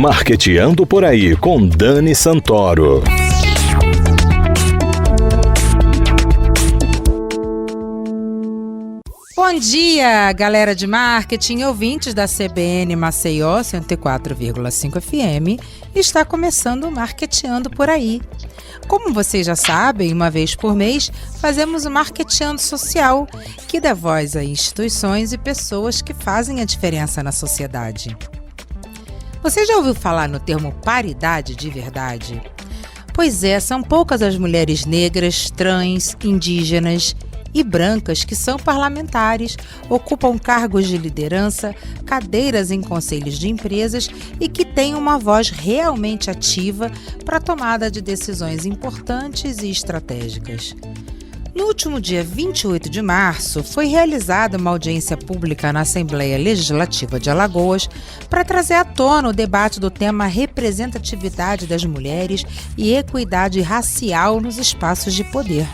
Marqueteando por Aí com Dani Santoro. Bom dia, galera de marketing, ouvintes da CBN Maceió 104,5 FM. Está começando o Marqueteando por Aí. Como vocês já sabem, uma vez por mês, fazemos o Marqueteando Social, que dá voz a instituições e pessoas que fazem a diferença na sociedade. Você já ouviu falar no termo paridade de verdade? Pois é, são poucas as mulheres negras, trans, indígenas e brancas que são parlamentares, ocupam cargos de liderança, cadeiras em conselhos de empresas e que têm uma voz realmente ativa para a tomada de decisões importantes e estratégicas. No último dia 28 de março, foi realizada uma audiência pública na Assembleia Legislativa de Alagoas para trazer à tona o debate do tema representatividade das mulheres e equidade racial nos espaços de poder.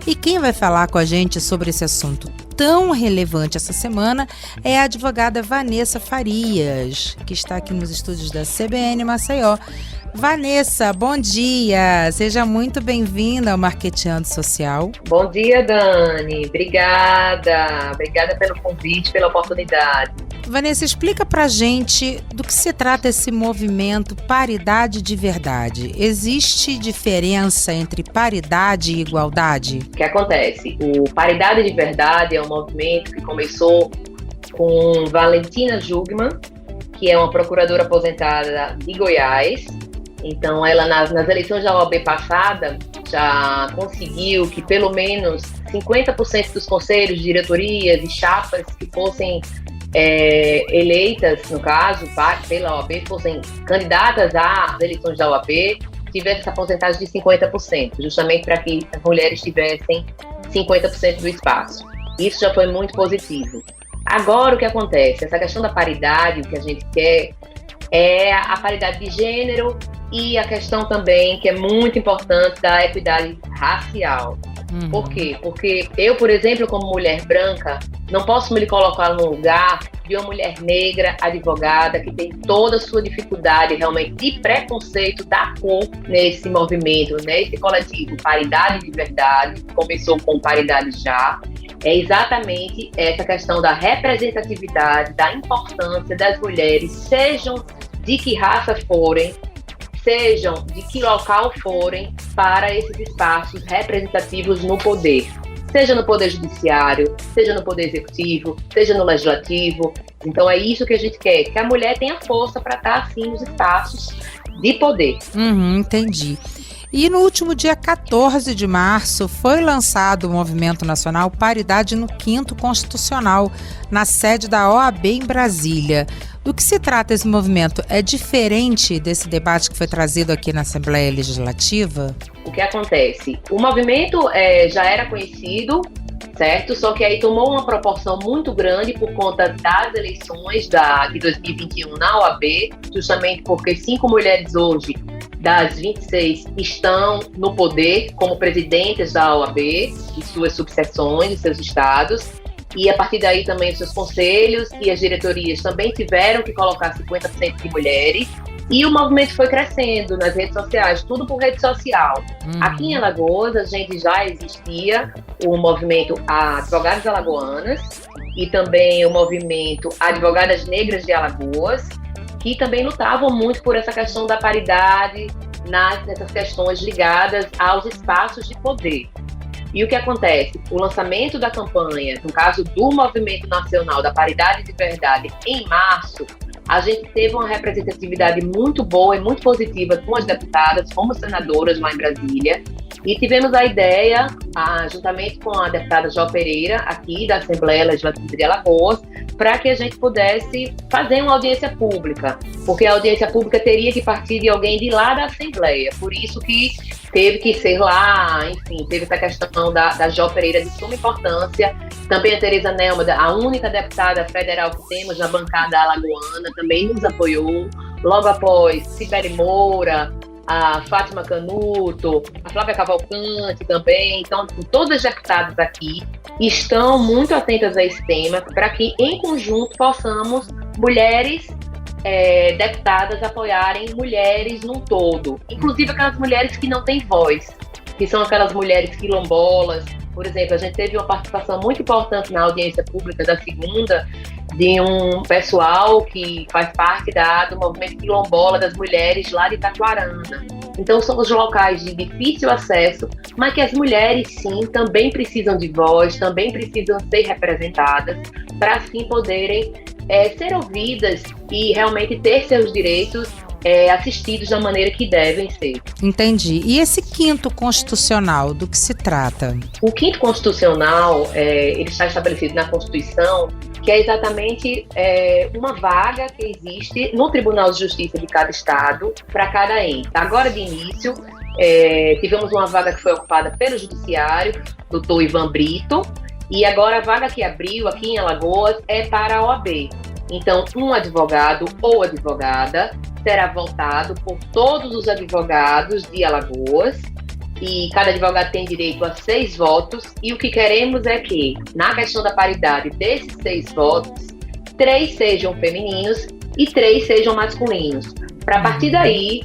E quem vai falar com a gente sobre esse assunto tão relevante essa semana é a advogada Vanessa Farias, que está aqui nos estúdios da CBN Maceió. Vanessa, bom dia! Seja muito bem-vinda ao Marqueteando Social. Bom dia, Dani. Obrigada pelo convite, pela oportunidade. Vanessa, explica pra gente do que se trata esse movimento Paridade de Verdade. Existe diferença entre paridade e igualdade? O que acontece? O Paridade de Verdade é um movimento que começou com Valentina Jugman, que é uma procuradora aposentada de Goiás. Então, ela nas eleições da OAB passada já conseguiu que pelo menos 50% dos conselhos, diretorias e chapas que fossem eleitas, no caso, pela OAB, fossem candidatas às eleições da OAB, tivesse essa porcentagem de 50%, justamente para que as mulheres tivessem 50% do espaço. Isso já foi muito positivo. Agora, o que acontece? Essa questão da paridade, o que a gente quer é a paridade de gênero e a questão também, que é muito importante, da equidade racial. Por quê? Porque eu, por exemplo, como mulher branca, não posso me colocar no lugar de uma mulher negra, advogada, que tem toda a sua dificuldade realmente de preconceito da cor nesse movimento, nesse coletivo Paridade de Verdade, que começou com Paridade Já. É exatamente essa questão da representatividade, da importância das mulheres, sejam de que raça forem, sejam de que local forem, para esses espaços representativos no poder. Seja no poder judiciário, seja no poder executivo, seja no legislativo. Então é isso que a gente quer, que a mulher tenha força para estar assim nos espaços de poder. Entendi. E no último dia 14 de março foi lançado o Movimento Nacional Paridade no 5º Constitucional, na sede da OAB em Brasília. Do que se trata esse movimento? É diferente desse debate que foi trazido aqui na Assembleia Legislativa? O que acontece? O movimento já era conhecido, certo? Só que aí tomou uma proporção muito grande por conta das eleições de 2021 na OAB, justamente porque 5 mulheres hoje das 26 estão no poder como presidentes da OAB, de suas subseções, de seus estados. E a partir daí também os seus conselhos e as diretorias também tiveram que colocar 50% de mulheres. E o movimento foi crescendo nas redes sociais, tudo por rede social. Aqui em Alagoas, a gente já existia o movimento Advogadas Alagoanas e também o movimento Advogadas Negras de Alagoas, que também lutavam muito por essa questão da paridade nessas questões ligadas aos espaços de poder. E o que acontece? O lançamento da campanha, no caso do Movimento Nacional da Paridade de Verdade, em março, a gente teve uma representatividade muito boa e muito positiva com as deputadas, como senadoras lá em Brasília. E tivemos a ideia, juntamente com a deputada Jó Pereira, aqui da Assembleia Legislativa de Alagoas, para que a gente pudesse fazer uma audiência pública, porque a audiência pública teria que partir de alguém de lá da Assembleia, por isso que teve que ser lá, enfim, teve essa questão da Jó Pereira de suma importância, também a Tereza Nelma, a única deputada federal que temos na bancada alagoana, também nos apoiou, logo após Sibeli Moura, a Fátima Canuto, a Flávia Cavalcante também. Então, todas as deputadas aqui estão muito atentas a esse tema para que, em conjunto, possamos, mulheres, deputadas apoiarem mulheres num todo, inclusive aquelas mulheres que não têm voz, que são aquelas mulheres quilombolas. Por exemplo, a gente teve uma participação muito importante na audiência pública da segunda de um pessoal que faz parte do movimento quilombola das mulheres lá de Itaquarana. Então, são os locais de difícil acesso, mas que as mulheres, sim, também precisam de voz, também precisam ser representadas para, assim, poderem ser ouvidas e realmente ter seus direitos assistidos da maneira que devem ser. Entendi. E esse 5º constitucional, do que se trata? O 5º constitucional, ele está estabelecido na Constituição, que é exatamente uma vaga que existe no Tribunal de Justiça de cada estado para cada ente. Agora, de início, tivemos uma vaga que foi ocupada pelo Judiciário, doutor Ivan Brito, e agora a vaga que abriu aqui em Alagoas é para a OAB. Então, um advogado ou advogada será votado por todos os advogados de Alagoas, e cada advogado tem direito a 6 votos, e o que queremos é que, na questão da paridade desses 6 votos, 3 sejam femininos e 3 sejam masculinos. Para a partir daí,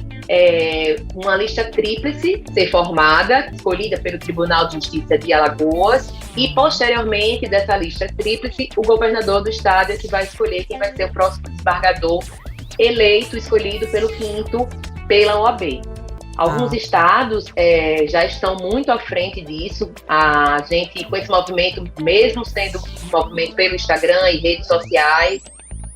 uma lista tríplice ser formada, escolhida pelo Tribunal de Justiça de Alagoas, e posteriormente dessa lista tríplice, o governador do estado é que vai escolher quem vai ser o próximo desembargador eleito, escolhido pelo 5º, pela OAB. Alguns estados já estão muito à frente disso. A gente, com esse movimento, mesmo sendo um movimento pelo Instagram e redes sociais,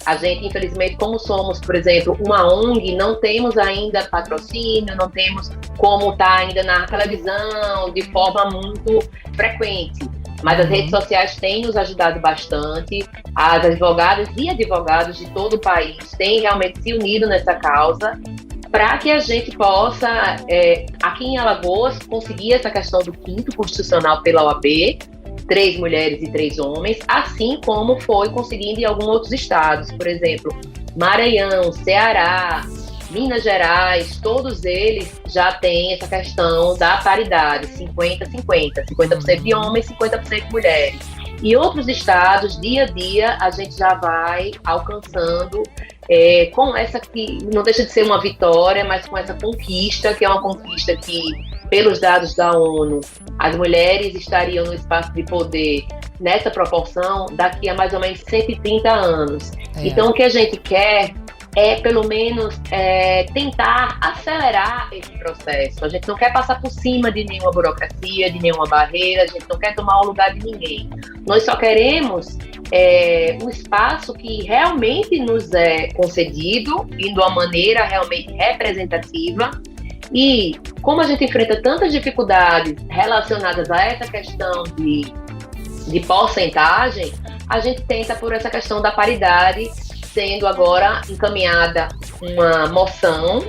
a gente, infelizmente, como somos, por exemplo, uma ONG, não temos ainda patrocínio, não temos como estar ainda na televisão de forma muito frequente. Mas as redes sociais têm nos ajudado bastante. As advogadas e advogados de todo o país têm realmente se unido nessa causa para que a gente possa, aqui em Alagoas, conseguir essa questão do 5º constitucional pela OAB, 3 mulheres e 3 homens, assim como foi conseguindo em alguns outros estados. Por exemplo, Maranhão, Ceará, Minas Gerais, todos eles já têm essa questão da paridade, 50-50, 50% de homens, 50% de mulheres. E outros estados, dia a dia, a gente já vai alcançando com essa que não deixa de ser uma vitória, mas com essa conquista, que é uma conquista que, pelos dados da ONU, as mulheres estariam no espaço de poder nessa proporção daqui a mais ou menos 130 anos. Então, o que a gente quer pelo menos, tentar acelerar esse processo. A gente não quer passar por cima de nenhuma burocracia, de nenhuma barreira, a gente não quer tomar o lugar de ninguém. Nós só queremos um espaço que realmente nos é concedido e de uma maneira realmente representativa. E como a gente enfrenta tantas dificuldades relacionadas a essa questão de porcentagem, a gente tenta por essa questão da paridade, sendo agora encaminhada uma moção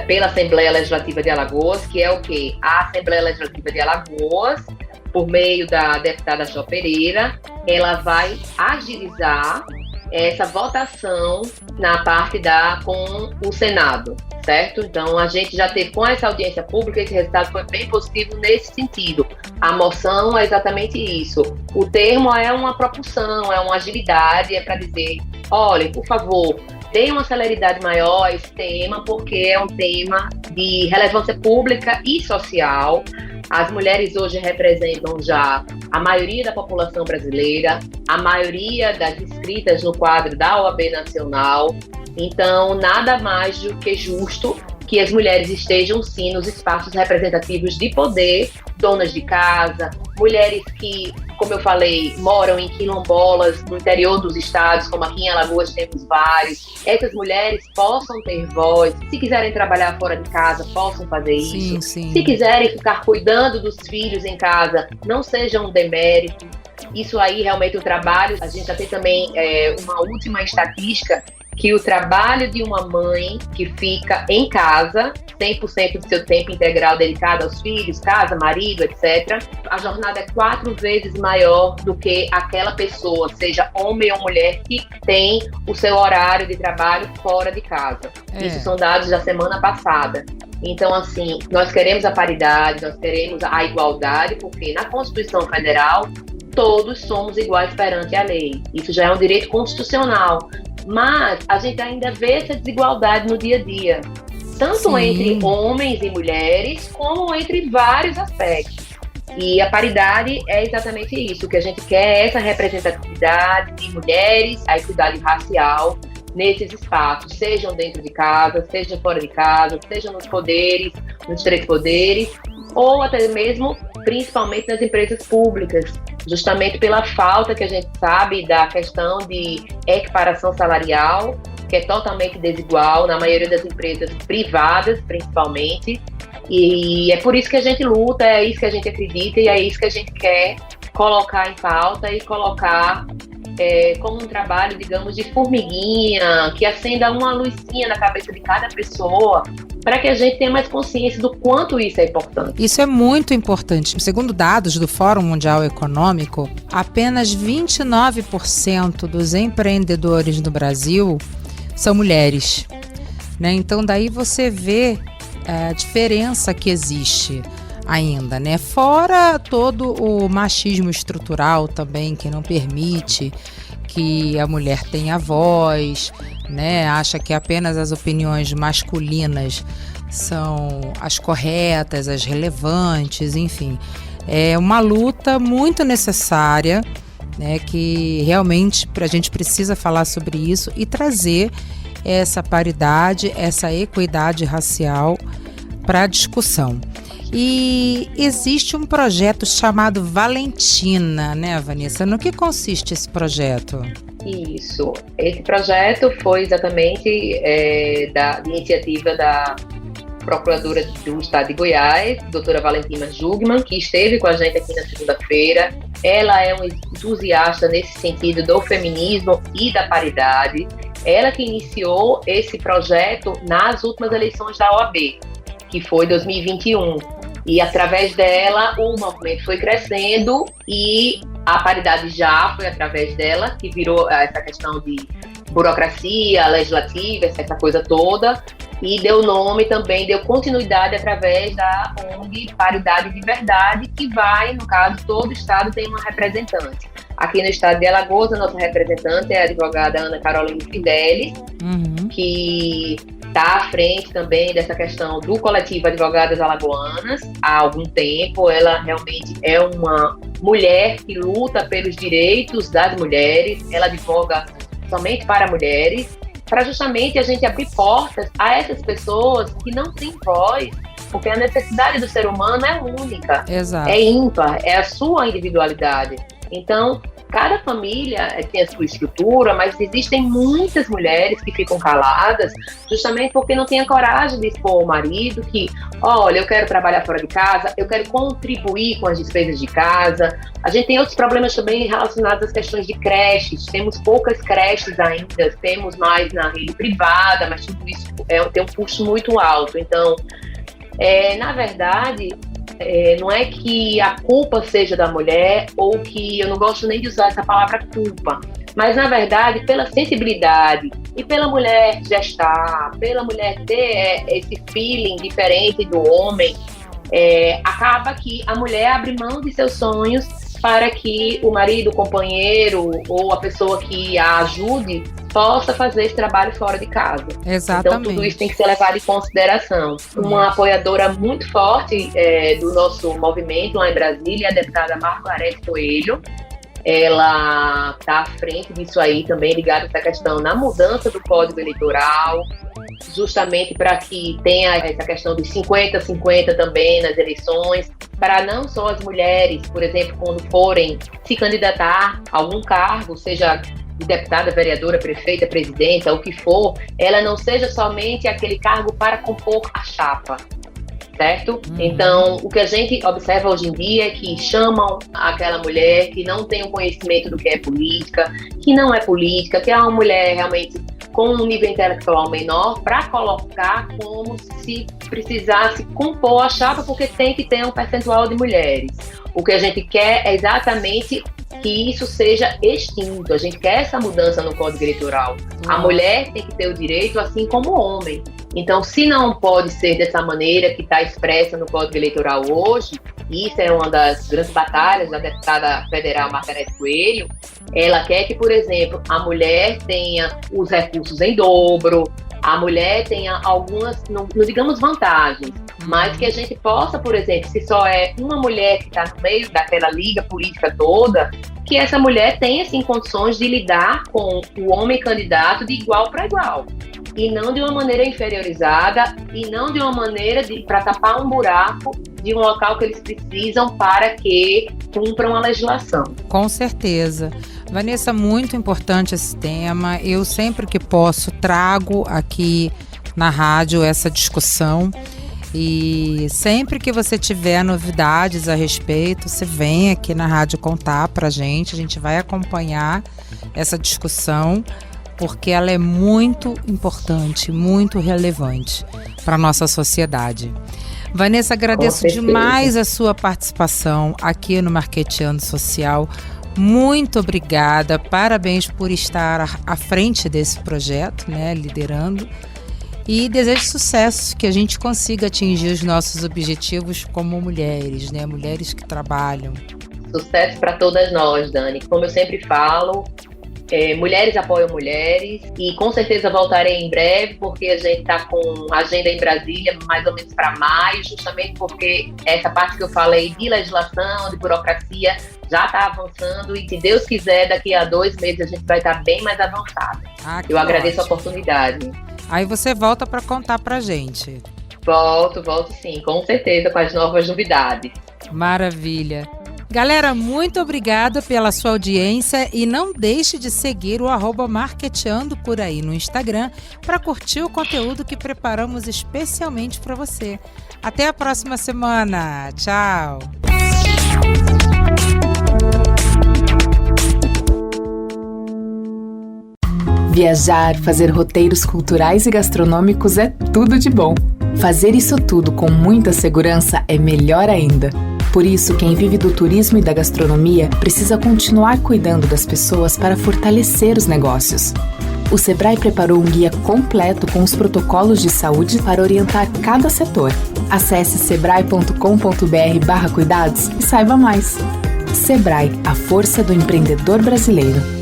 pela Assembleia Legislativa de Alagoas, que é o quê? A Assembleia Legislativa de Alagoas, por meio da deputada Jo Pereira, ela vai agilizar essa votação na parte com o Senado, certo? Então, a gente já teve com essa audiência pública, esse resultado foi bem positivo nesse sentido. A moção é exatamente isso. O termo é uma propulsão, é uma agilidade, é para dizer, olhem, por favor, deem uma celeridade maior a esse tema, porque é um tema de relevância pública e social. As mulheres hoje representam já a maioria da população brasileira, a maioria das inscritas no quadro da OAB Nacional. Então, nada mais do que justo que as mulheres estejam, sim, nos espaços representativos de poder, donas de casa, mulheres que, como eu falei, moram em quilombolas no interior dos estados, como aqui em Alagoas temos vários. Essas mulheres possam ter voz, se quiserem trabalhar fora de casa, possam fazer isso. Sim. Se quiserem ficar cuidando dos filhos em casa, não seja um demérito. Isso aí, realmente, o trabalho, a gente já tem também uma última estatística, que o trabalho de uma mãe que fica em casa, 100% do seu tempo integral dedicado aos filhos, casa, marido, etc., a jornada é 4 vezes maior do que aquela pessoa, seja homem ou mulher, que tem o seu horário de trabalho fora de casa. Isso são dados da semana passada. Então, assim, nós queremos a paridade, nós queremos a igualdade, porque na Constituição Federal todos somos iguais perante a lei. Isso já é um direito constitucional. Mas a gente ainda vê essa desigualdade no dia a dia, tanto entre homens e mulheres, como entre vários aspectos. E a paridade é exatamente isso, o que a gente quer é essa representatividade de mulheres, a equidade racial nesses espaços, sejam dentro de casa, sejam fora de casa, sejam nos poderes, nos 3 poderes, ou até mesmo, principalmente nas empresas públicas, justamente pela falta que a gente sabe da questão de equiparação salarial, que é totalmente desigual na maioria das empresas privadas, principalmente. E é por isso que a gente luta, é isso que a gente acredita e é isso que a gente quer colocar em pauta e colocar como um trabalho, digamos, de formiguinha, que acenda uma luzinha na cabeça de cada pessoa, para que a gente tenha mais consciência do quanto isso é importante. Isso é muito importante. Segundo dados do Fórum Mundial Econômico, apenas 29% dos empreendedores no Brasil são mulheres, né? Então daí você vê a diferença que existe ainda, né? Fora todo o machismo estrutural também, que não permite que a mulher tenha voz, né? Acha que apenas as opiniões masculinas são as corretas, as relevantes, enfim. É uma luta muito necessária, né? Que realmente a gente precisa falar sobre isso e trazer essa paridade, essa equidade racial para a discussão. E existe um projeto chamado Valentina, né, Vanessa? No que consiste esse projeto? Isso. Esse projeto foi exatamente da iniciativa da Procuradora do Estado de Goiás, doutora Valentina Jugman, que esteve com a gente aqui na segunda-feira. Ela é uma entusiasta nesse sentido do feminismo e da paridade. Ela que iniciou esse projeto nas últimas eleições da OAB, que foi 2021. E através dela o movimento foi crescendo e a paridade já foi através dela, que virou essa questão de burocracia legislativa, essa coisa toda, e deu nome também, deu continuidade através da ONG Paridade de Verdade, que vai, no caso, todo estado tem uma representante. Aqui no estado de Alagoas, a nossa representante é a advogada Ana Caroline Fidelis, que está à frente também dessa questão do coletivo Advogadas Alagoanas há algum tempo. Ela realmente é uma mulher que luta pelos direitos das mulheres, ela advoga somente para mulheres, para justamente a gente abrir portas a essas pessoas que não têm voz, porque a necessidade do ser humano é única, Exato. É ímpar, é a sua individualidade. Então, cada família tem a sua estrutura, mas existem muitas mulheres que ficam caladas justamente porque não têm a coragem de expor ao marido que, olha, eu quero trabalhar fora de casa, eu quero contribuir com as despesas de casa. A gente tem outros problemas também relacionados às questões de creches. Temos poucas creches ainda, temos mais na rede privada, mas tudo isso tem um custo muito alto. Então, na verdade, não é que a culpa seja da mulher, ou que eu não gosto nem de usar essa palavra culpa, mas na verdade pela sensibilidade e pela mulher gestar, pela mulher ter esse feeling diferente do homem, acaba que a mulher abre mão de seus sonhos para que o marido, o companheiro ou a pessoa que a ajude possa fazer esse trabalho fora de casa. Exatamente. Então tudo isso tem que ser levado em consideração. Uma apoiadora muito forte do nosso movimento lá em Brasília é a deputada Margarete Coelho. Ela está à frente disso aí também, ligada a essa questão na mudança do Código Eleitoral, justamente para que tenha essa questão de 50-50 também nas eleições, para não só as mulheres, por exemplo, quando forem se candidatar a algum cargo, seja deputada, vereadora, prefeita, presidenta, o que for, ela não seja somente aquele cargo para compor a chapa, certo? Então, o que a gente observa hoje em dia é que chamam aquela mulher que não tem o conhecimento do que é política, que não é política, que é uma mulher realmente com um nível intelectual menor, para colocar como se precisasse compor a chapa, porque tem que ter um percentual de mulheres. O que a gente quer é exatamente que isso seja extinto. A gente quer essa mudança no Código Eleitoral. A mulher tem que ter o direito, assim como o homem. Então, se não pode ser dessa maneira que está expressa no Código Eleitoral hoje, e isso é uma das grandes batalhas da deputada federal Margarete Coelho, ela quer que, por exemplo, a mulher tenha os recursos em dobro, a mulher tenha algumas, não digamos vantagens, mas que a gente possa, por exemplo, se só é uma mulher que está no meio daquela liga política toda, que essa mulher tenha, sim, condições de lidar com o homem candidato de igual para igual. E não de uma maneira inferiorizada, e não de uma maneira para tapar um buraco de um local que eles precisam para que cumpram a legislação. Com certeza. Vanessa, muito importante esse tema. Eu sempre que posso trago aqui na rádio essa discussão. E sempre que você tiver novidades a respeito, você vem aqui na rádio contar pra gente. A gente vai acompanhar essa discussão, porque ela é muito importante, muito relevante para a nossa sociedade. Vanessa, agradeço demais a sua participação aqui no Marqueteando Social. Muito obrigada, parabéns por estar à frente desse projeto, né, liderando. E desejo sucesso, que a gente consiga atingir os nossos objetivos como mulheres, né, mulheres que trabalham. Sucesso para todas nós, Dani. Como eu sempre falo, mulheres apoiam mulheres, e com certeza voltarei em breve, porque a gente está com agenda em Brasília mais ou menos para maio, justamente porque essa parte que eu falei de legislação, de burocracia, já está avançando, e se Deus quiser, daqui a 2 meses a gente vai estar bem mais avançado. Eu agradeço a oportunidade. Aí você volta para contar pra gente. Volto sim, com certeza, com as novas novidades. Maravilha. Galera, muito obrigada pela sua audiência, e não deixe de seguir o @marqueteando por aí no Instagram para curtir o conteúdo que preparamos especialmente para você. Até a próxima semana. Tchau. Viajar, fazer roteiros culturais e gastronômicos é tudo de bom. Fazer isso tudo com muita segurança é melhor ainda. Por isso, quem vive do turismo e da gastronomia precisa continuar cuidando das pessoas para fortalecer os negócios. O Sebrae preparou um guia completo com os protocolos de saúde para orientar cada setor. Acesse sebrae.com.br/cuidados e saiba mais. Sebrae, a força do empreendedor brasileiro.